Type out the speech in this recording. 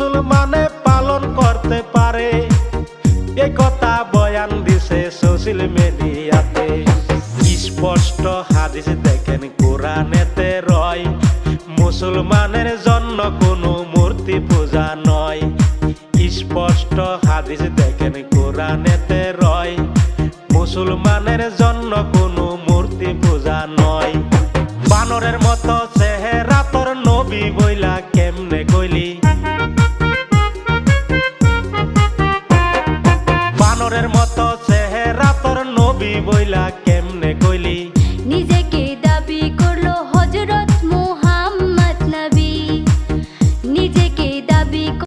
মুসলমানে পালন করতে পারে, এ কথা বয়ান দিছে সোশ্যাল মিডিয়াতে। স্পষ্ট হাদিস দেখেন কোরআনেতে রয়, মুসলমানের জন্য কোনো মূর্তি পূজা নয়। স্পষ্ট হাদিস দেখেন কোরআনেতে রয়, মুসলমানের জন্য কোনো মূর্তি পূজা নয়। বানরের মতো চেহারা তোর নবী বইলা কেমনে কইলি, বানরের মতো চেহারা তোর নবী বইলা কেমনে কইলি।